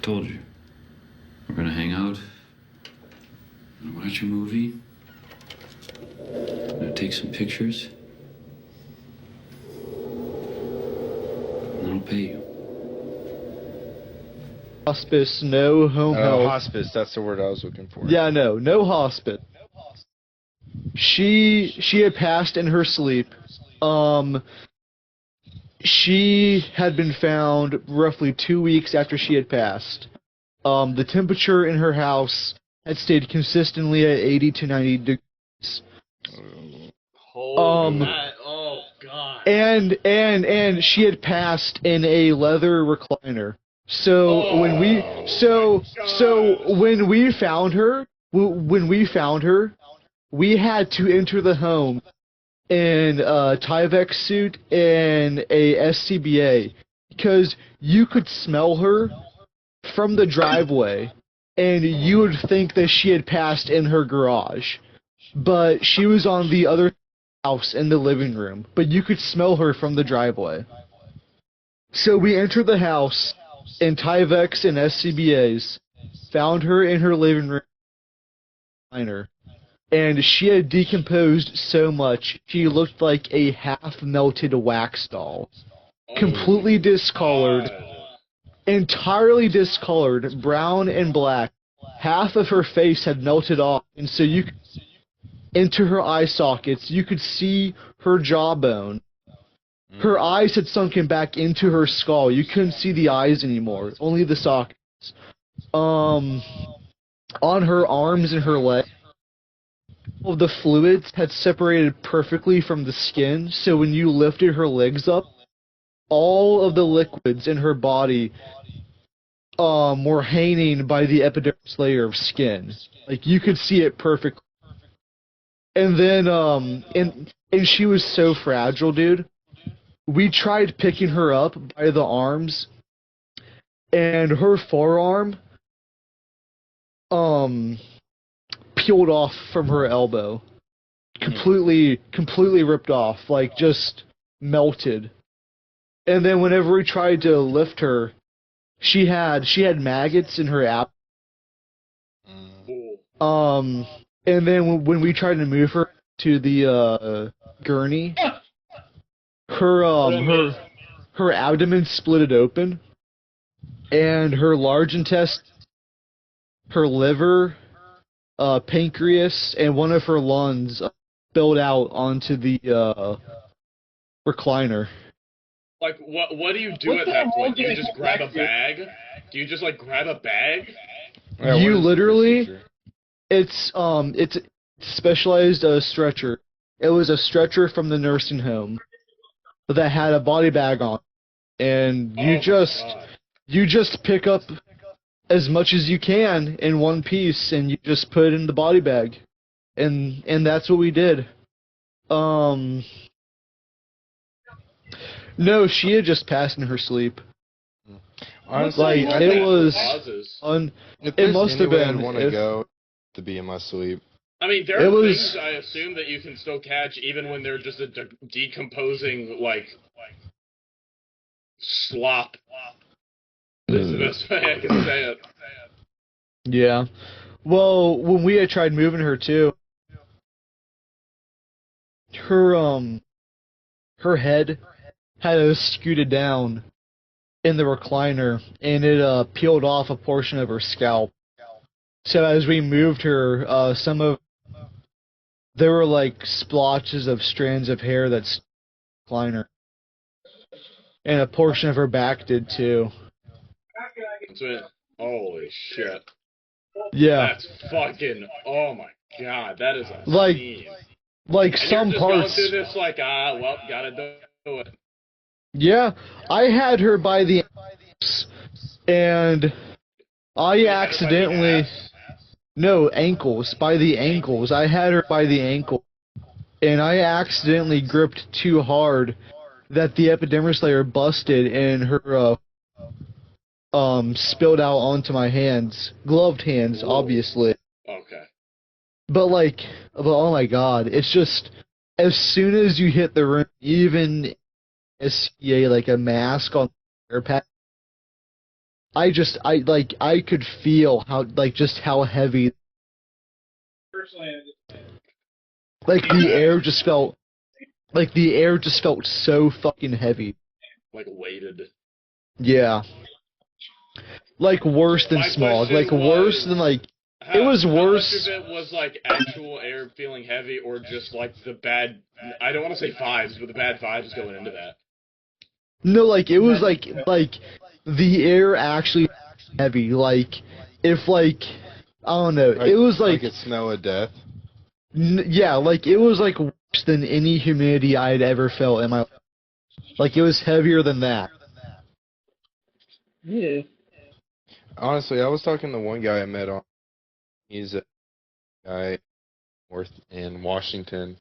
told you. We're gonna hang out. I'm gonna watch a movie. I'm gonna take some pictures. And then I'll pay you. Hospice, no home health. Hospice, that's the word I was looking for. Yeah, no hospice. She had passed in her sleep. She had been found roughly 2 weeks after she had passed. The temperature in her house had stayed consistently at 80 to 90 degrees. Oh God. And she had passed in a leather recliner. So when we found her, we had to enter the home in a Tyvek suit and a SCBA because you could smell her from the driveway and you would think that she had passed in her garage, but she was on the other house in the living room, but you could smell her from the driveway. So we entered the house in Tyveks and SCBAs, found her in her living room, and she had decomposed so much she looked like a half-melted wax doll. Completely discolored, entirely discolored, brown and black. Half of her face had melted off, and so you could into her eye sockets, you could see her jawbone. Her eyes had sunken back into her skull. You couldn't see the eyes anymore, only the sockets. On her arms and her legs, all of the fluids had separated perfectly from the skin, so when you lifted her legs up, all of the liquids in her body were hanging by the epidermis layer of skin. Like, you could see it perfectly. And then, and she was so fragile, dude. We tried picking her up by the arms, and her forearm, peeled off from her elbow. Completely ripped off, like, just melted. And then whenever we tried to lift her, she had maggots in her abdomen. And then when we tried to move her to the gurney, her abdomen split it open, and her large intestine, her liver, pancreas, and one of her lungs spilled out onto the recliner. Like, what do you do at that point? Do you just grab a bag? Do you just, like, grab a bag? Yeah, You literally, it's specialized stretcher. It was a stretcher from the nursing home that had a body bag on, and you just pick up as much as you can in one piece, and you just put it in the body bag, and that's what we did. No, she had just passed in her sleep. Honestly, Like, it was it must have been. Want to go to be in my sleep. I mean, there are things I assume that you can still catch even when they're just a decomposing, like, slop. Is the best way I can say it. Yeah. Well, when we had tried moving her too, her head had scooted down in the recliner, and it peeled off a portion of her scalp. So as we moved her, there were like splotches of strands of hair that's recliner, and a portion of her back did too. That's it. Holy shit. Yeah. That's fucking. Oh my god, that is a like scene. like And some you're just parts. going through this like, well, gotta do it. Yeah, I had her by the ankles, and I accidentally... No, ankles. By the ankles. I had her by the ankle, and I accidentally gripped too hard that the epidermis layer busted, and her spilled out onto my hands. Gloved hands, obviously. Okay. But oh my god, it's just, as soon as you hit the room, even SCA, like a mask on the air pack, I could feel how, like, just how heavy, like, the air just felt, so fucking heavy. Like weighted. Yeah. Like, worse than My smog. question Like, worse than, like, it was How worse. much of it was like actual air feeling heavy, or just like the bad? I don't want to say vibes, but the bad vibes going into that. No, like, it was like the air actually heavy. Like, if, like, I don't know. It was like, a smell of death. yeah, like, it was like worse than any humidity I had ever felt in my life. Like, it was heavier than that. Yeah. Honestly, I was talking to one guy I met on. He's a guy north in Washington.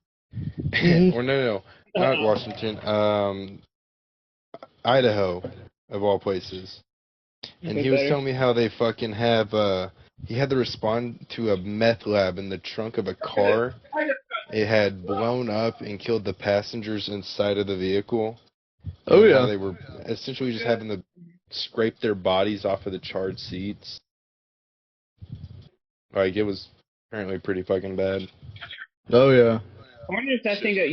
Or no, not Washington. Idaho, of all places. And he was telling me how they fucking have, he had to respond to a meth lab in the trunk of a car. It had blown up and killed the passengers inside of the vehicle. Oh, And yeah. how they were essentially just having to scrape their bodies off of the charred seats. Like, it was apparently pretty fucking bad. Oh, yeah. I wonder if that thing got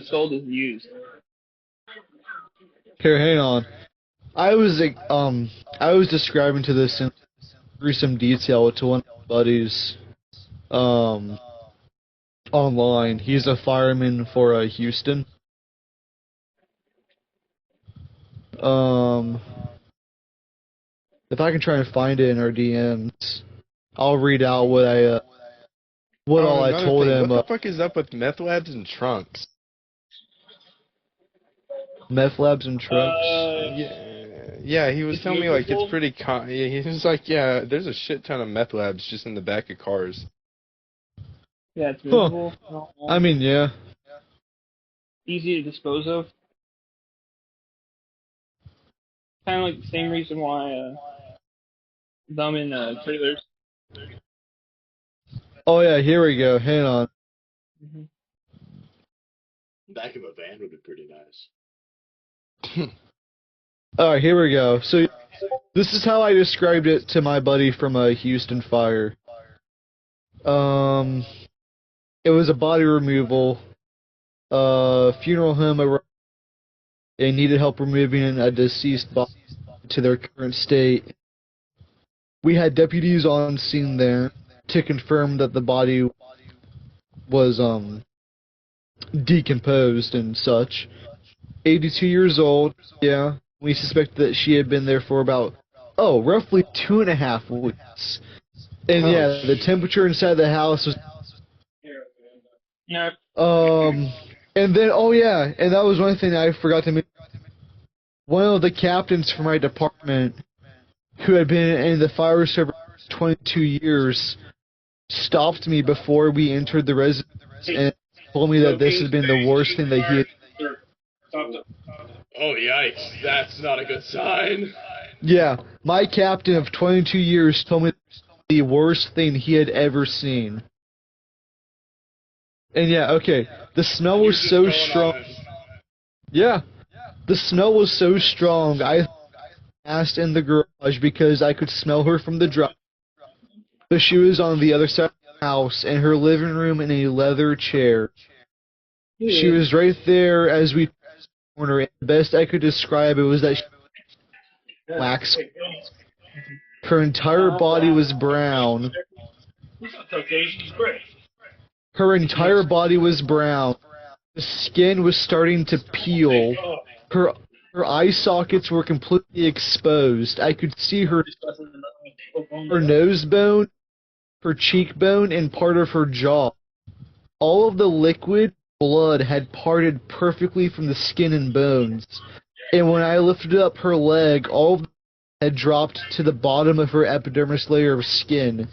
sold as used. Here, hang on. I was describing to this in gruesome detail to one of my buddies, online. He's a fireman for Houston. If I can try and find it in our DMs, I'll read out what all I Another told thing, him. What the fuck is up with meth labs and trunks? Meth labs and trucks. Yeah, he was It's telling me, like, movable? it's pretty he was like, yeah, there's a shit ton of meth labs just in the back of cars. Yeah, it's movable. I mean, yeah. Easy to dispose of. Kind of like the same reason why them in trailers. Oh yeah, here we go. Hang on. Back of a van would be pretty nice. Alright, here we go. So, this is how I described it to my buddy from Houston Fire. It was a body removal. Funeral home they needed help removing a deceased body to their current state. We had deputies on scene there to confirm that the body was decomposed and such. 82 years old, yeah. We suspect that she had been there for about, roughly 2.5 weeks. And yeah, the temperature inside the house was, Yeah. and then, and that was one thing I forgot to mention. One of the captains from my department, who had been in the fire service for 22 years, stopped me before we entered the residence and told me that this had been the worst thing that he had. Oh yikes! That's not a good sign. Yeah, my captain of 22 years told me the worst thing he had ever seen. And yeah, okay, the smell was so strong. Yeah, the smell was so strong. I asked in the garage because I could smell her from the drive. But she was on the other side of the house in her living room in a leather chair. She was right there as we corner. And the best I could describe it was that she wax. Her entire body was brown. Her entire body was brown. The skin was starting to peel. Her eye sockets were completely exposed. I could see her nose bone, her cheekbone, and part of her jaw. All of the liquid blood had parted perfectly from the skin and bones. And when I lifted up her leg, all of it had dropped to the bottom of her epidermis layer of skin,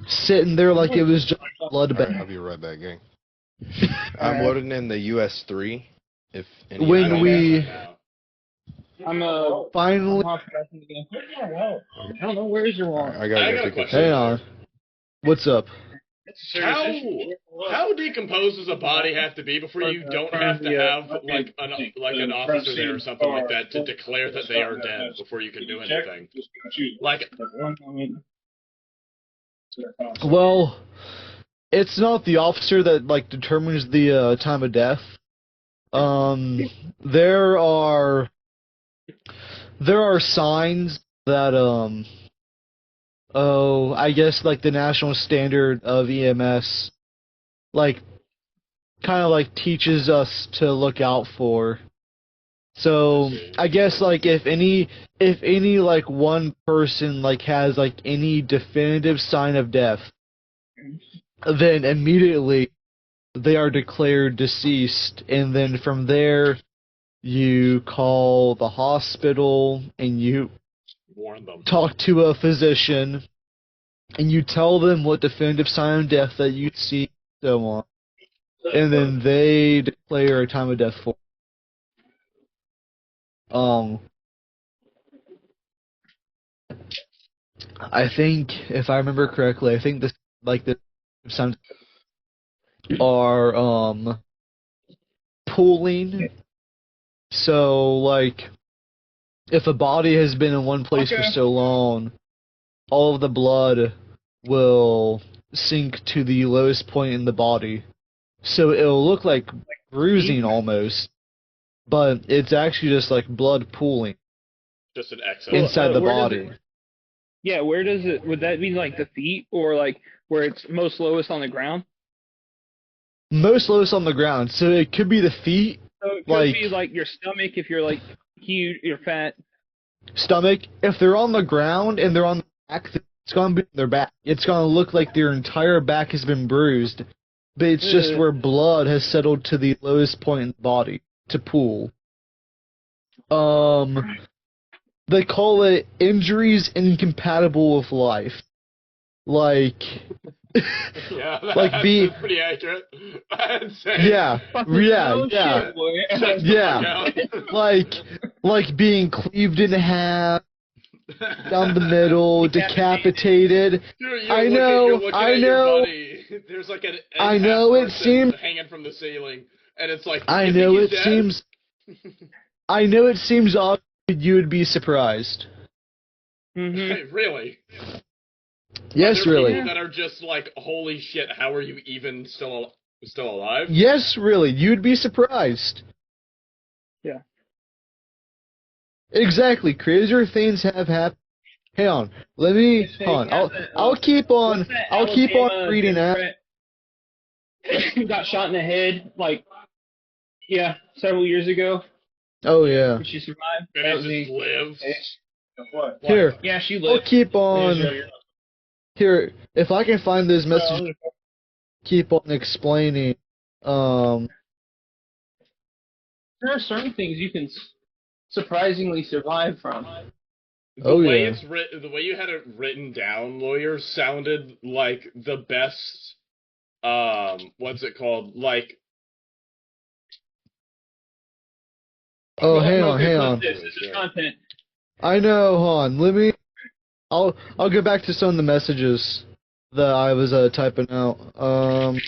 sitting there like it was just a blood Alright, bath. I'll be right back, gang. I'm loading in the US-3. If any When we I'm finally, I don't know, where is your wallet? I gotta I go got a take a question. hang on, what's up? It's a serious issue. How decomposed does a body have to be before you don't have to have like an officer there or something like that to declare that they are dead before you can do anything? Like, Well, it's not the officer that like determines the time of death. There are signs that I guess like the national standard of EMS like kind of like teaches us to look out for. So I guess like if any like one person like has like any definitive sign of death, then immediately they are declared deceased, and then from there you call the hospital and you warn them. talk to a physician and you tell them what definitive sign of death that you see, so on, and then they declare a time of death for. I think if I remember correctly, I think this like the signs are pooling. So like if a body has been in one place for so long, all of the blood will sink to the lowest point in the body. So it'll look like bruising almost, but it's actually just like blood pooling Just an excess. inside the where does body. Yeah, where does it? Would that be like the feet, or like where it's most lowest on the ground? Most lowest on the ground, so it could be the feet, So it could be like your stomach if you're like huge, you're fat. stomach. If they're on the ground and they're on the back, it's gonna be their back. It's gonna look like their entire back has been bruised, but it's just where blood has settled to the lowest point in the body to pool. They call it injuries incompatible with life. Like, Yeah, like that's pretty accurate. I'd say. yeah, No yeah, shit, boy. yeah. Like being cleaved in half, down the middle, decapitated. I know, You're looking I at know. Your buddy. There's like an I know it seems. hanging from the ceiling, and it's like. I you know think it he's dead? seems. I know it seems odd. But you would be surprised. Mm-hmm. Really? Yes, Are there really. people that are just like, holy shit, how are you even still alive? Yes, really. You'd be surprised. Yeah. Exactly. Crazier things have happened. Hang on. Let me. Hold on. I'll keep on. I'll keep on reading out. Got shot in the head, like, yeah, several years ago. Oh yeah. She survived. And That was he just lives. What? Here. Yeah, she I'll lived. keep on. Here, if I can find those messages, keep on explaining. There are certain things you can surprisingly survive from. Oh, The way yeah. it's written, the way you had it written down, lawyer, sounded like the best. What's it called? Like. Oh, hang on. This is content. I know. Hold on. Let me. I'll go back to some of the messages that I was typing out. Column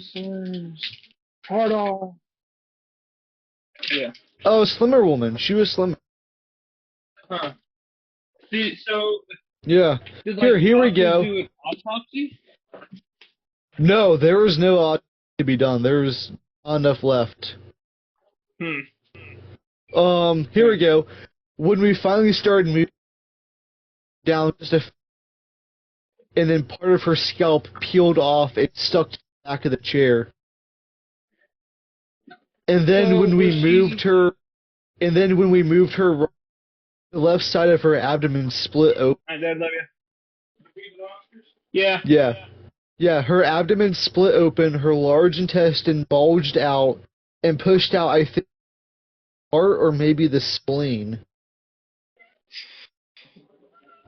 slurs. Hard on. Yeah. Oh, Slimmer Woman. She was slimmer. Huh. See, so. Yeah. Did, Here we go. Do an autopsy? No, there was no autopsy to be done. There was not enough left. Here we go. When we finally started moving down, and then part of her scalp peeled off and stuck to the back of the chair. And then when we moved her, the left side of her abdomen split open. Hi, Dad, love you. Yeah. Yeah, her abdomen split open, her large intestine bulged out, and pushed out, I think, heart or maybe the spleen.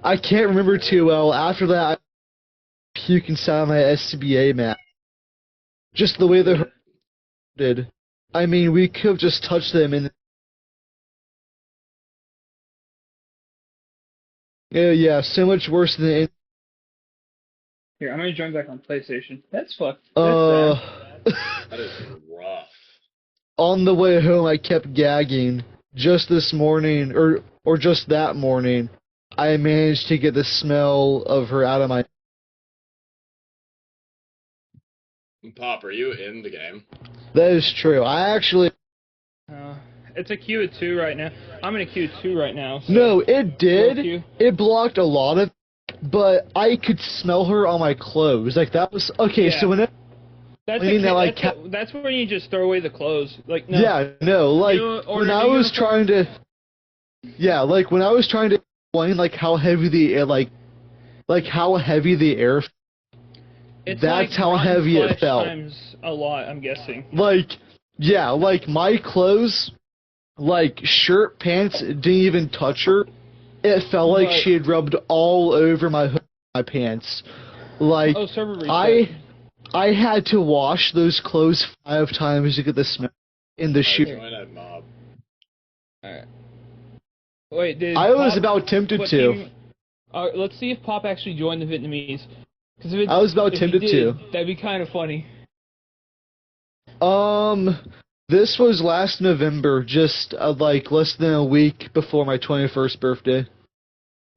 I can't remember too well. After that, I puke inside my SCBA map. Just the way that her did. I mean, we could have just touched them and... Yeah, so much worse than... Here, I'm gonna join back on PlayStation. That's fucked. That's sad. That is rough. On the way home, I kept gagging. Just this morning, or just that morning, I managed to get the smell of her out of my. Pop, are you in the game? That is true. I actually. It's a queue of 2 right now. I'm in a queue of 2 right now. So No, it did. queue. It blocked a lot of, but I could smell her on my clothes. Like that was okay. Yeah. So when That's, I mean, a, like, that's where you just throw away the clothes. Like no. yeah, no, like Or when the I was uniform- trying to, yeah, like when I was trying to explain like how heavy the air, like how heavy the air, It's that's like how rotten heavy it flesh felt. Times a lot, I'm guessing. Like, yeah, like my clothes, like shirt, pants didn't even touch her. It felt like Right. she had rubbed all over my pants. Like Oh, server reset. I had to wash those clothes 5 times to get the smell in the shoe. Join that mob. Alright. Wait, did I was Pop- about tempted what to. team- let's see if Pop actually joined the Vietnamese. 'Cause if it, I was about if he tempted did, to. That'd be kind of funny. This was last November, just like less than a week before my 21st birthday.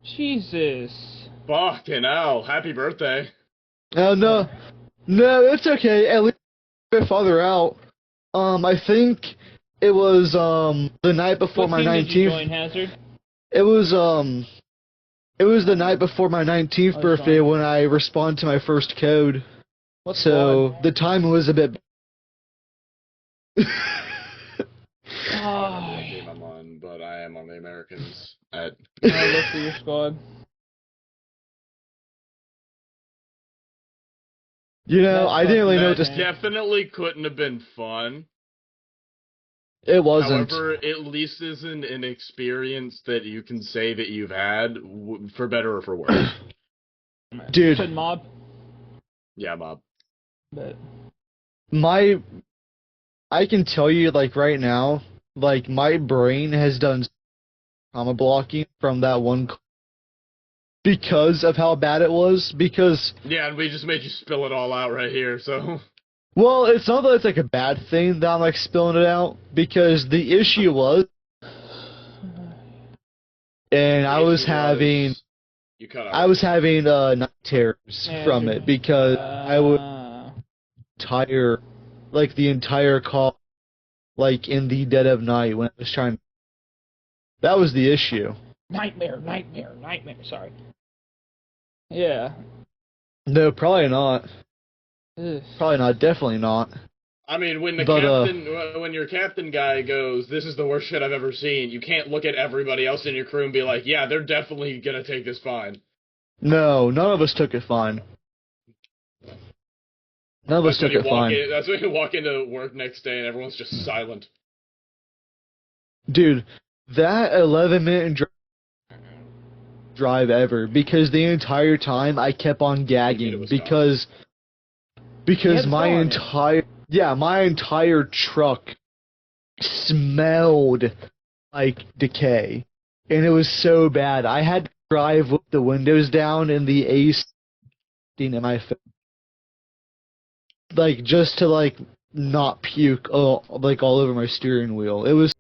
Jesus. Fucking hell. Happy birthday. Oh no, it's okay. At least a bit farther out. I think it was the night before What my team did you 19th. join, Hazard? It was the night before my 19th Oh, birthday fine. when I responded to my first code. What So the time was a bit. I don't know Oh, what game I'm on, but I am on the Americans at. I look for your squad. You know, That's I didn't really know what That to. definitely couldn't have been fun. It wasn't. However, at least isn't an experience that you can say that you've had, for better or for worse. Dude. Said mob. Yeah, mob. But I can tell you, like, right now, like, my brain has done comma blocking from that one because of how bad it was, because, Yeah, and we just made you spill it all out right here, so. well, it's not that it's, like, a bad thing that I'm, like, spilling it out, because the issue was, and I was having You cut out. night terrors from it, because I would tire, like, the entire call, like, in the dead of night when I was trying. That was the issue. Nightmare. Sorry. Yeah. No, probably not. Ugh. Probably not. Definitely not. I mean, when the But, captain, when your captain guy goes, "This is the worst shit I've ever seen," you can't look at everybody else in your crew and be like, "Yeah, they're definitely gonna take this fine." No, none of us took it fine. None of us took it fine. That's when you walk into work next day and everyone's just silent. Dude, that 11-minute drive ever, because the entire time I kept on It gagging, was because Yeah, my it's on. my entire truck smelled like decay, and it was so bad. I had to drive with the windows down and the AC in my face, like, just to, like, not puke all over my steering wheel. It was